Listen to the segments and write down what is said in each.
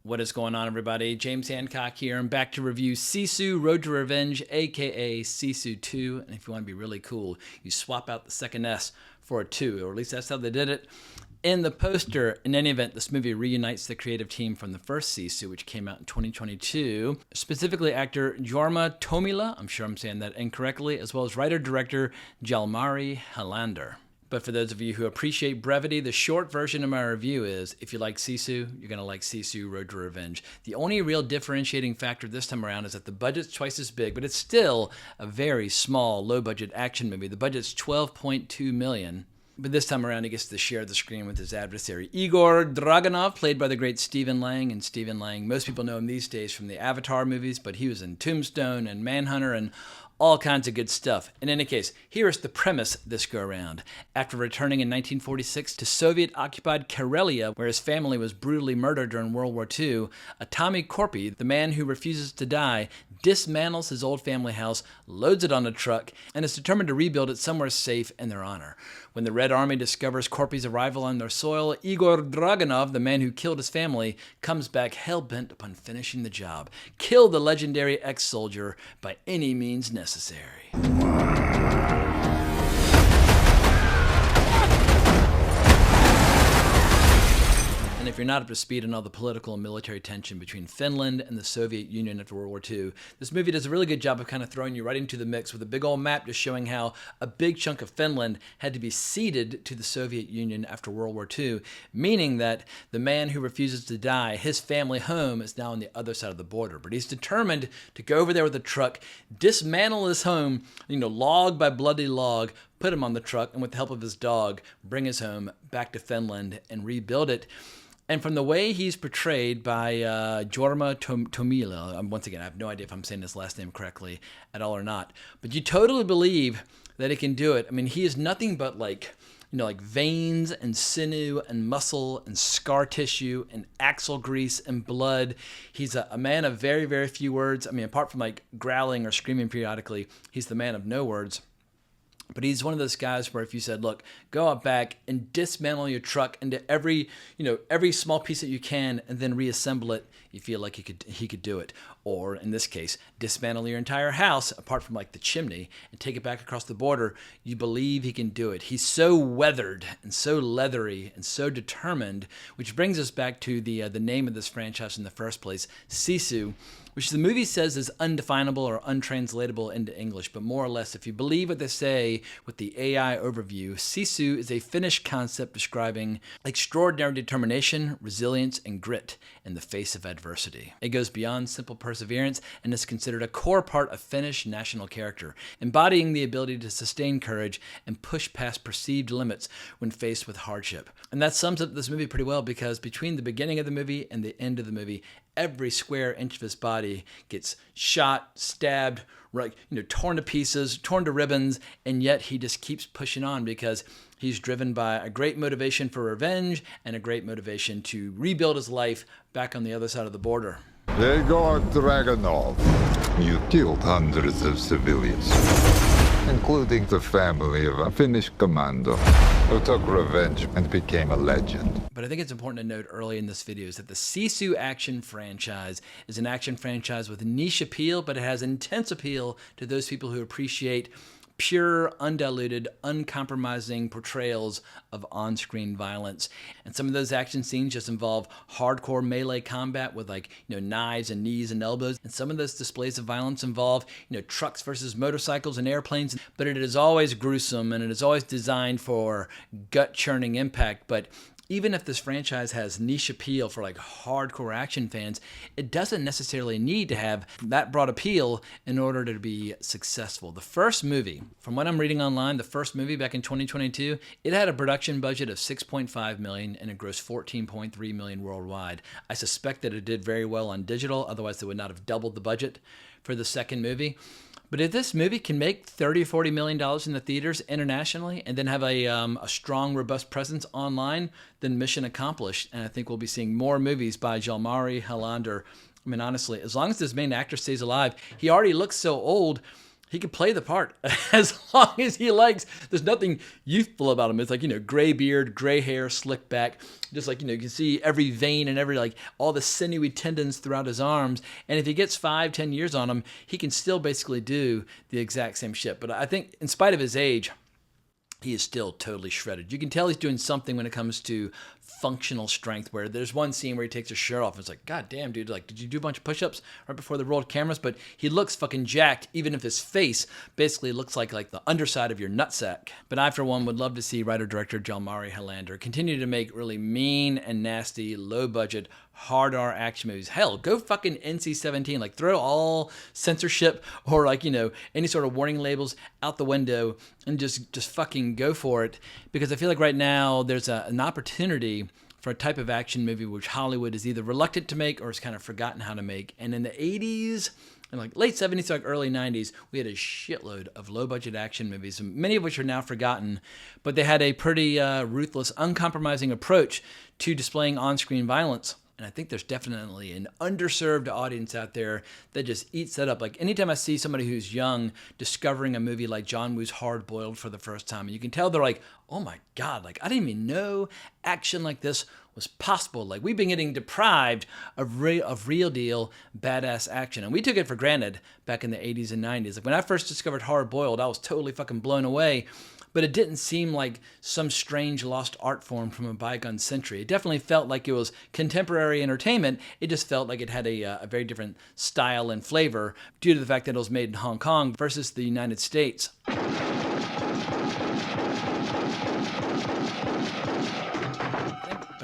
What is going on, everybody? James Hancock here. I'm back to review Sisu Road to Revenge, aka Sisu 2. And if you want to be really cool, you swap out the second S for a 2, or at least that's how they did it. In the poster, in any event, this movie reunites the creative team from the first Sisu, which came out in 2022. Specifically, actor Jorma Tommila, I'm sure I'm saying that incorrectly, as well as writer-director Jalmari Helander. But for those of you who appreciate brevity, the short version of my review is, if you like Sisu, you're going to like Sisu Road to Revenge. The only real differentiating factor this time around is that the budget's twice as big, but it's still a very small, low-budget action movie. The budget's $12.2 million. But this time around, he gets to share the screen with his adversary, Igor Dragunov, played by the great Stephen Lang. And Stephen Lang, most people know him these days from the Avatar movies, but he was in Tombstone and Manhunter and all kinds of good stuff. In any case, here is the premise this go-around. After returning in 1946 to Soviet-occupied Karelia, where his family was brutally murdered during World War II, Tommy Korpi, the man who refuses to die, dismantles his old family house, loads it on a truck, and is determined to rebuild it somewhere safe in their honor. When the Red Army discovers Korpi's arrival on their soil, Igor Dragunov, the man who killed his family, comes back hell-bent upon finishing the job. Kill the legendary ex-soldier by any means necessary. And if you're not up to speed on all the political and military tension between Finland and the Soviet Union after World War II, this movie does a really good job of kind of throwing you right into the mix with a big old map just showing how a big chunk of Finland had to be ceded to the Soviet Union after World War II, meaning that the man who refuses to die, his family home is now on the other side of the border. But he's determined to go over there with a truck, dismantle his home, log by bloody log, put him on the truck, and with the help of his dog, bring his home back to Finland and rebuild it. And from the way he's portrayed by Jorma Tommila, once again, I have no idea if I'm saying his last name correctly at all or not, but you totally believe that he can do it. I mean, he is nothing but like veins and sinew and muscle and scar tissue and axle grease and blood. He's a man of very, very few words. I mean, apart from like growling or screaming periodically, he's the man of no words. But he's one of those guys where if you said, look, go out back and dismantle your truck into every small piece that you can and then reassemble it, you feel like he could do it. Or in this case, dismantle your entire house, apart from like the chimney, and take it back across the border. You believe he can do it. He's so weathered and so leathery and so determined, which brings us back to the name of this franchise in the first place, Sisu, which the movie says is undefinable or untranslatable into English, but more or less, if you believe what they say with the AI overview, Sisu is a Finnish concept describing extraordinary determination, resilience, and grit in the face of adversity. It goes beyond simple perseverance and is considered a core part of Finnish national character, embodying the ability to sustain courage and push past perceived limits when faced with hardship. And that sums up this movie pretty well, because between the beginning of the movie and the end of the movie, every square inch of his body gets shot, stabbed, torn to pieces, torn to ribbons, and yet he just keeps pushing on because he's driven by a great motivation for revenge and a great motivation to rebuild his life back on the other side of the border. Igor Dragunov, you killed hundreds of civilians, including the family of a Finnish commando who took revenge and became a legend. But I think it's important to note early in this video is that the Sisu action franchise is an action franchise with niche appeal, but it has intense appeal to those people who appreciate pure, undiluted, uncompromising portrayals of on-screen violence. And some of those action scenes just involve hardcore melee combat with knives and knees and elbows. And some of those displays of violence involve, trucks versus motorcycles and airplanes. But it is always gruesome and it is always designed for gut-churning impact. But even if this franchise has niche appeal for hardcore action fans, it doesn't necessarily need to have that broad appeal in order to be successful. The first movie, from what I'm reading online, the first movie back in 2022, it had a production budget of $6.5 million and it grossed $14.3 million worldwide. I suspect that it did very well on digital, otherwise they would not have doubled the budget for the second movie. But if this movie can make $30 or $40 million in the theaters internationally and then have a strong, robust presence online, then mission accomplished. And I think we'll be seeing more movies by Jalmari Helander. I mean, honestly, as long as this main actor stays alive, he already looks so old. he could play the part as long as he likes. There's nothing youthful about him. It's like, gray beard, gray hair, slick back. Just like, you can see every vein and every, like, all the sinewy tendons throughout his arms. And if he gets 5-10 years on him, he can still basically do the exact same shit. But I think in spite of his age, he is still totally shredded. You can tell he's doing something when it comes to functional strength, where there's one scene where he takes his shirt off and it's like, God damn, dude, like, did you do a bunch of push-ups right before the rolled cameras? But he looks fucking jacked, even if his face basically looks like the underside of your nutsack. But I, for one, would love to see writer-director Jalmari Helander continue to make really mean and nasty, low-budget, hard R action movies. Hell, go fucking NC-17. Like, throw all censorship or, like, any sort of warning labels out the window and just fucking go for it. Because I feel like right now there's an opportunity for a type of action movie which Hollywood is either reluctant to make or has kind of forgotten how to make. And in the 80s and like late 70s to like early 90s, we had a shitload of low-budget action movies, many of which are now forgotten, but they had a pretty ruthless, uncompromising approach to displaying on-screen violence. And I think there's definitely an underserved audience out there that just eats that up. Like, anytime I see somebody who's young discovering a movie like John Woo's Hard Boiled for the first time, and you can tell they're like, oh my God, like, I didn't even know action like this was possible. Like, we've been getting deprived of real deal badass action. And we took it for granted back in the 80s and 90s. Like, when I first discovered Hard Boiled, I was totally fucking blown away. But it didn't seem like some strange lost art form from a bygone century. It definitely felt like it was contemporary entertainment. It just felt like it had a very different style and flavor due to the fact that it was made in Hong Kong versus the United States. But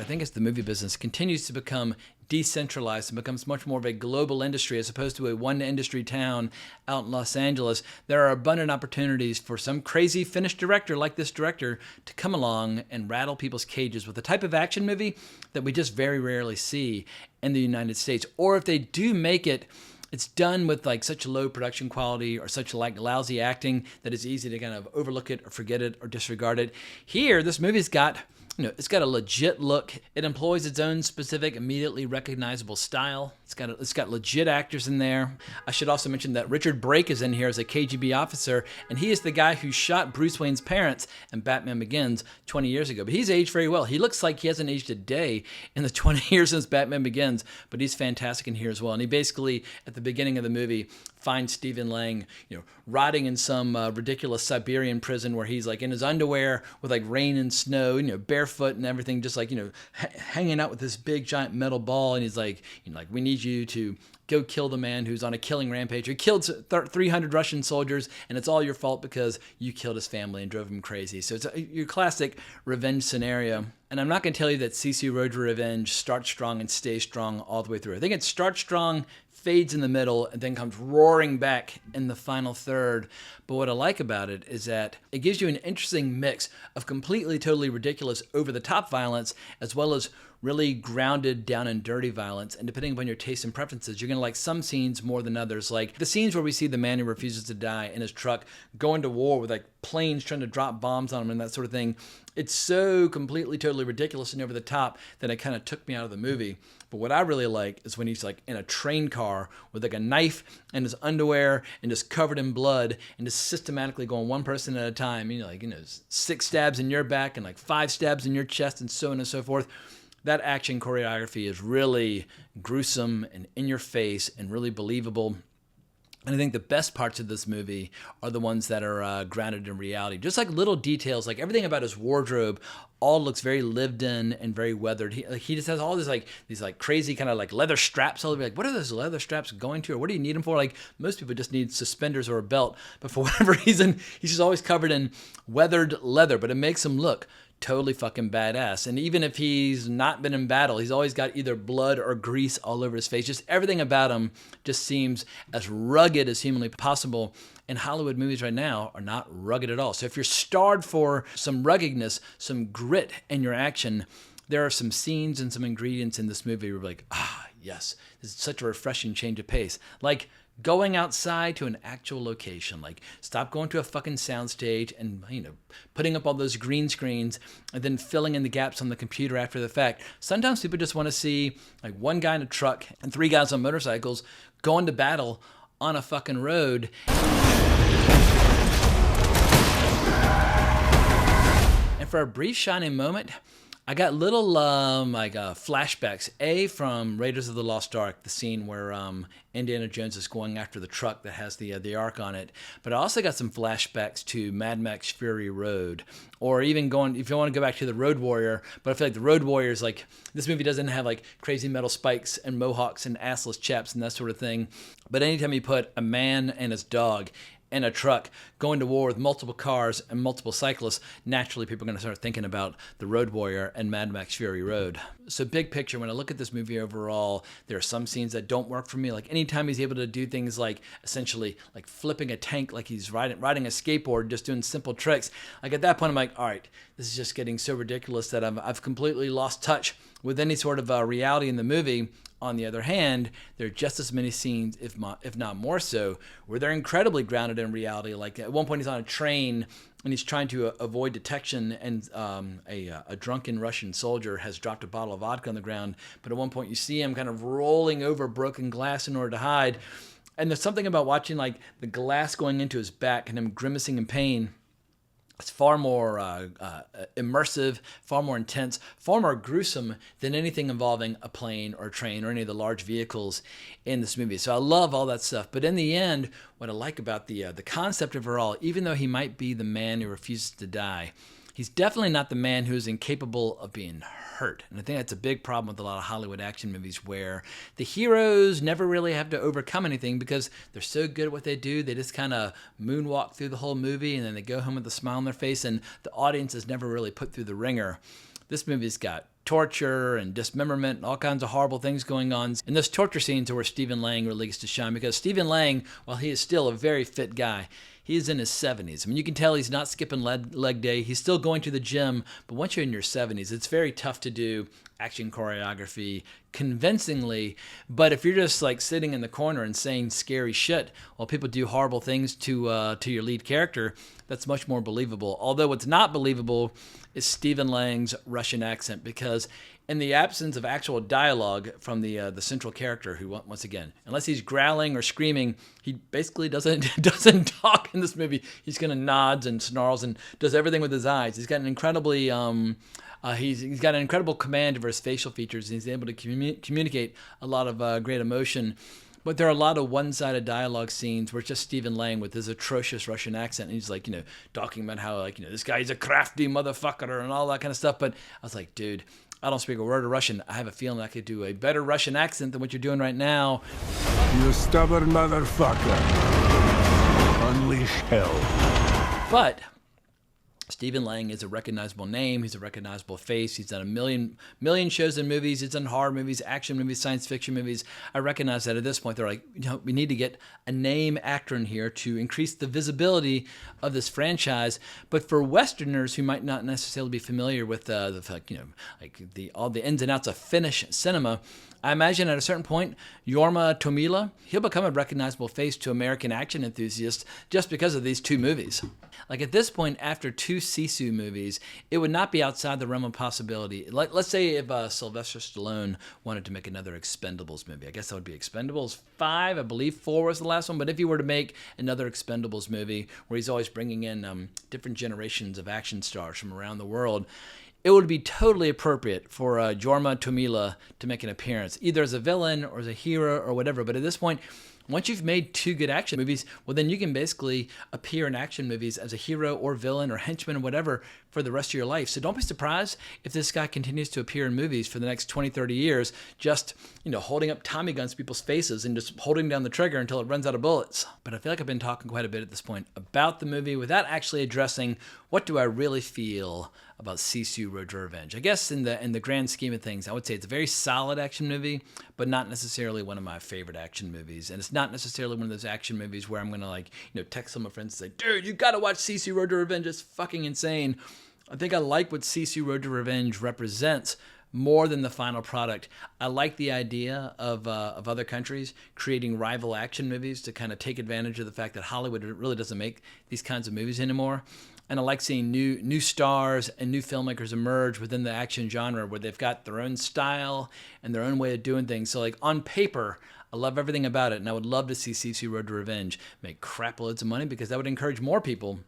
I think as the movie business continues to become decentralized and becomes much more of a global industry as opposed to a one industry town out in Los Angeles, there are abundant opportunities for some crazy Finnish director like this director to come along and rattle people's cages with the type of action movie that we just very rarely see in the United States. Or if they do make it, it's done with like such low production quality or such like lousy acting that it's easy to kind of overlook it or forget it or disregard it. Here, this movie's got it's got a legit look. It employs its own specific, immediately recognizable style. It's got legit actors in there. I should also mention that Richard Brake is in here as a KGB officer, and he is the guy who shot Bruce Wayne's parents in Batman Begins 20 years ago. But he's aged very well. He looks like he hasn't aged a day in the 20 years since Batman Begins, but he's fantastic in here as well. And he basically, at the beginning of the movie, finds Stephen Lang, rotting in some ridiculous Siberian prison where he's like in his underwear with like rain and snow, barefoot and everything, just like, hanging out with this big giant metal ball. And he's like, we need you to go kill the man who's on a killing rampage. He killed 300 Russian soldiers, and it's all your fault because you killed his family and drove him crazy. So it's your classic revenge scenario. And I'm not going to tell you that Sisu Road to Revenge starts strong and stays strong all the way through. I think it starts strong, fades in the middle, and then comes roaring back in the final third. But what I like about it is that it gives you an interesting mix of completely, totally ridiculous, over-the-top violence, as well as really grounded, down and dirty violence. And depending upon your taste and preferences, you're going to like some scenes more than others. Like the scenes where we see the man who refuses to die in his truck going to war with like planes trying to drop bombs on him and that sort of thing. It's so completely, totally ridiculous and over the top that it kind of took me out of the movie. But what I really like is when he's like in a train car with like a knife and his underwear and just covered in blood and just systematically going one person at a time. 6 stabs in your back and like 5 stabs in your chest and so on and so forth. That action choreography is really gruesome and in your face and really believable. And I think the best parts of this movie are the ones that are grounded in reality. Just like little details, like everything about his wardrobe all looks very lived in and very weathered. He just has all these crazy kind of like leather straps. I'll be like, what are those leather straps going to? Or what do you need them for? Like most people just need suspenders or a belt. But for whatever reason, he's just always covered in weathered leather. But it makes him look totally fucking badass. And even if he's not been in battle, he's always got either blood or grease all over his face. Just everything about him just seems as rugged as humanly possible. And Hollywood movies right now are not rugged at all. So if you're starved for some ruggedness, some grit in your action, there are some scenes and some ingredients in this movie where you're like, yes, this is such a refreshing change of pace. Like going outside to an actual location, like stop going to a fucking soundstage and putting up all those green screens and then filling in the gaps on the computer after the fact. Sometimes people just want to see like one guy in a truck and 3 guys on motorcycles going to battle on a fucking road. And for a brief shining moment, I got little flashbacks. From Raiders of the Lost Ark, the scene where Indiana Jones is going after the truck that has the Ark on it. But I also got some flashbacks to Mad Max Fury Road, or even going, if you want to go back to the Road Warrior. But I feel like the Road Warrior is like, this movie doesn't have like crazy metal spikes and mohawks and assless chaps and that sort of thing. But anytime you put a man and his dog in a truck going to war with multiple cars and multiple cyclists, naturally people are going to start thinking about the Road Warrior and Mad Max Fury Road. So big picture, when I look at this movie overall, there are some scenes that don't work for me. Like anytime he's able to do things like essentially like flipping a tank, like he's riding a skateboard, just doing simple tricks. Like at that point, I'm like, all right, this is just getting so ridiculous that I've completely lost touch with any sort of reality in the movie. On the other hand, there are just as many scenes, if not more so, where they're incredibly grounded in reality. Like at one point he's on a train and he's trying to avoid detection, and a drunken Russian soldier has dropped a bottle of vodka on the ground. But at one point you see him kind of rolling over broken glass in order to hide. And there's something about watching like the glass going into his back and him grimacing in pain. It's far more immersive, far more intense, far more gruesome than anything involving a plane or a train or any of the large vehicles in this movie. So I love all that stuff. But in the end, what I like about the concept of it all, even though he might be the man who refuses to die, he's definitely not the man who is incapable of being hurt. And I think that's a big problem with a lot of Hollywood action movies, where the heroes never really have to overcome anything because they're so good at what they do. They just kind of moonwalk through the whole movie and then they go home with a smile on their face, and the audience is never really put through the ringer. This movie's got torture and dismemberment and all kinds of horrible things going on. And those torture scenes are where Stephen Lang really gets to shine, because Stephen Lang, while he is still a very fit guy, he is in his 70s. I mean, you can tell he's not skipping leg day. He's still going to the gym. But once you're in your 70s, it's very tough to do action choreography convincingly. But if you're just like sitting in the corner and saying scary shit while people do horrible things to your lead character, that's much more believable. Although what's not believable is Stephen Lang's Russian accent, because in the absence of actual dialogue from the central character, who, once again, unless he's growling or screaming, he basically doesn't talk in this movie. He's kind of nods and snarls and does everything with his eyes. He's got an incredibly he's got an incredible command over his facial features, and he's able to communicate a lot of great emotion. But there are a lot of one-sided dialogue scenes where it's just Stephen Lang with his atrocious Russian accent, and he's like, talking about how this guy's a crafty motherfucker and all that kind of stuff. But I was like, dude, I don't speak a word of Russian. I have a feeling I could do a better Russian accent than what you're doing right now. You stubborn motherfucker. Unleash hell. But Stephen Lang is a recognizable name. He's a recognizable face. He's done a million shows and movies. He's done horror movies, action movies, science fiction movies. I recognize that at this point they're like, we need to get a name actor in here to increase the visibility of this franchise. But for Westerners who might not necessarily be familiar with all the ins and outs of Finnish cinema, I imagine at a certain point, Jorma Tommila, he'll become a recognizable face to American action enthusiasts just because of these two movies. Like at this point, after two Sisu movies, it would not be outside the realm of possibility. Let's say if Sylvester Stallone wanted to make another Expendables movie. I guess that would be Expendables 5. I believe 4 was the last one. But if he were to make another Expendables movie where he's always bringing in different generations of action stars from around the world, it would be totally appropriate for Jorma Tommila to make an appearance, either as a villain or as a hero or whatever. But at this point, once you've made two good action movies, well, then you can basically appear in action movies as a hero or villain or henchman or whatever for the rest of your life. So don't be surprised if this guy continues to appear in movies for the next 20, 30 years, just, holding up Tommy guns to people's faces and just holding down the trigger until it runs out of bullets. But I feel like I've been talking quite a bit at this point about the movie without actually addressing what do I really feel about Sisu Road to Revenge. I guess in the grand scheme of things, I would say it's a very solid action movie, but not necessarily one of my favorite action movies. And it's not necessarily one of those action movies where I'm going to text some of my friends and say, dude, you got to watch Sisu Road to Revenge. It's fucking insane. I think I like what Sisu Road to Revenge represents more than the final product. I like the idea of other countries creating rival action movies to kind of take advantage of the fact that Hollywood really doesn't make these kinds of movies anymore. And I like seeing new stars and new filmmakers emerge within the action genre where they've got their own style and their own way of doing things. So like on paper, I love everything about it, and I would love to see Sisu Road to Revenge make crap loads of money, because that would encourage more people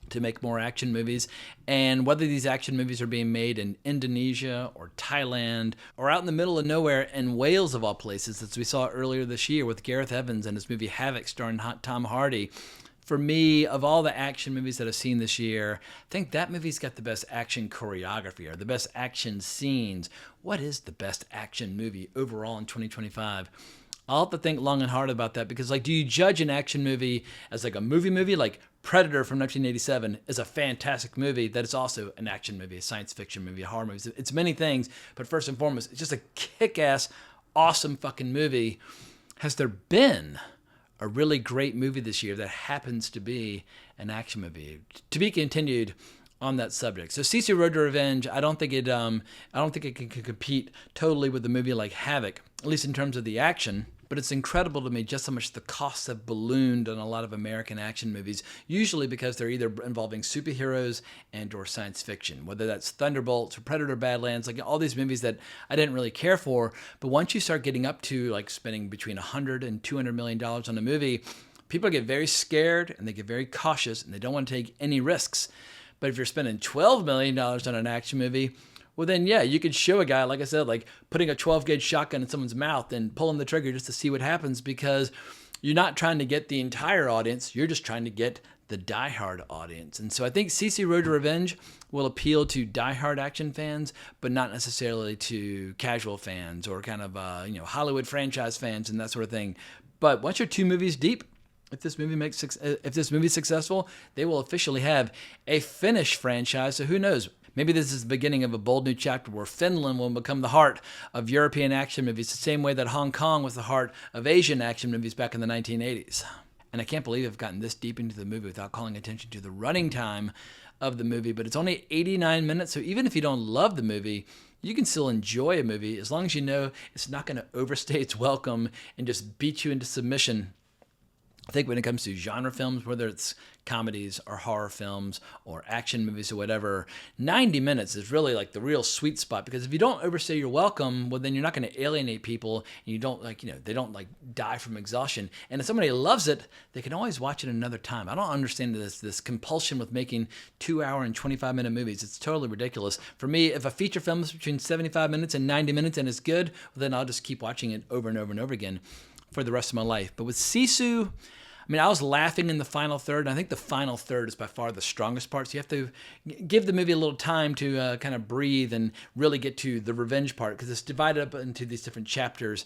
to make more action movies. And whether these action movies are being made in Indonesia or Thailand or out in the middle of nowhere in Wales of all places, as we saw earlier this year with Gareth Evans and his movie Havoc starring Tom Hardy. For me, of all the action movies that I've seen this year, I think that movie's got the best action choreography or the best action scenes. What is the best action movie overall in 2025? I'll have to think long and hard about that, because like, do you judge an action movie as like a movie? Like Predator from 1987 is a fantastic movie that is also an action movie, a science fiction movie, a horror movie. It's many things, but first and foremost, it's just a kick-ass, awesome fucking movie. Has there been a really great movie this year that happens to be an action movie? To be continued on that subject. So Sisu Road to Revenge, I don't think it can compete totally with a movie like Havoc, at least in terms of the action. But it's incredible to me just how much the costs have ballooned on a lot of American action movies, usually because they're either involving superheroes and or science fiction, whether that's Thunderbolts or Predator Badlands, like all these movies that I didn't really care for. But once you start getting up to like spending between $100 and $200 million on a movie, people get very scared and they get very cautious and they don't want to take any risks. But if you're spending $12 million on an action movie, well then, yeah, you could show a guy, like I said, like putting a 12-gauge shotgun in someone's mouth and pulling the trigger just to see what happens, because you're not trying to get the entire audience. You're just trying to get the diehard audience. And so I think Sisu Road to Revenge will appeal to diehard action fans, but not necessarily to casual fans or kind of Hollywood franchise fans and that sort of thing. But once you're 2 movies deep, if this movie's successful, they will officially have a Finnish franchise. So who knows? Maybe this is the beginning of a bold new chapter where Finland will become the heart of European action movies, the same way that Hong Kong was the heart of Asian action movies back in the 1980s. And I can't believe I've gotten this deep into the movie without calling attention to the running time of the movie. But it's only 89 minutes, so even if you don't love the movie, you can still enjoy a movie as long as you know it's not going to overstay its welcome and just beat you into submission. I think when it comes to genre films, whether it's comedies or horror films or action movies or whatever, 90 minutes is really like the real sweet spot, because if you don't overstay your welcome, well, then you're not going to alienate people, and you don't they don't die from exhaustion. And if somebody loves it, they can always watch it another time. I don't understand this compulsion with making 2-hour and 25-minute movies. It's totally ridiculous. For me, if a feature film is between 75 minutes and 90 minutes and it's good, well, then I'll just keep watching it over and over and over again for the rest of my life. But with Sisu, I mean, I was laughing in the final third, and I think the final third is by far the strongest part. So you have to give the movie a little time to kind of breathe and really get to the revenge part, because it's divided up into these different chapters.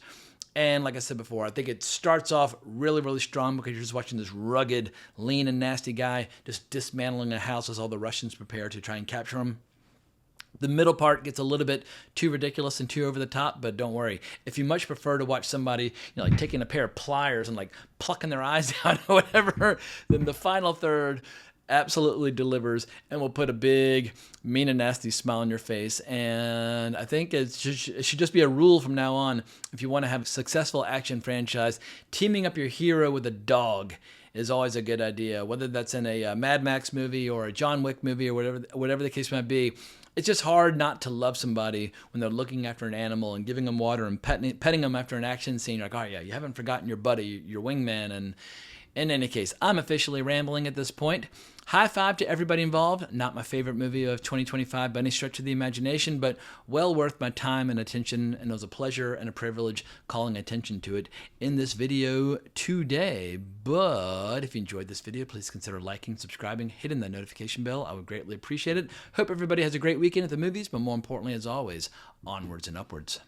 And like I said before, I think it starts off really, really strong because you're just watching this rugged, lean, and nasty guy just dismantling a house as all the Russians prepare to try and capture him. The middle part gets a little bit too ridiculous and too over the top, but don't worry. If you much prefer to watch somebody, like taking a pair of pliers and like plucking their eyes out or whatever, then the final third absolutely delivers and will put a big, mean and nasty smile on your face. And I think it should just be a rule from now on. If you want to have a successful action franchise, teaming up your hero with a dog is always a good idea, whether that's in a Mad Max movie or a John Wick movie or whatever the case might be. It's just hard not to love somebody when they're looking after an animal and giving them water and petting them after an action scene. You're like, oh yeah, you haven't forgotten your buddy, your wingman. And in any case, I'm officially rambling at this point. High five to everybody involved. Not my favorite movie of 2025 by any stretch of the imagination, but well worth my time and attention, and it was a pleasure and a privilege calling attention to it in this video today. But if you enjoyed this video, please consider liking, subscribing, hitting that notification bell. I would greatly appreciate it. Hope everybody has a great weekend at the movies, but more importantly, as always, onwards and upwards.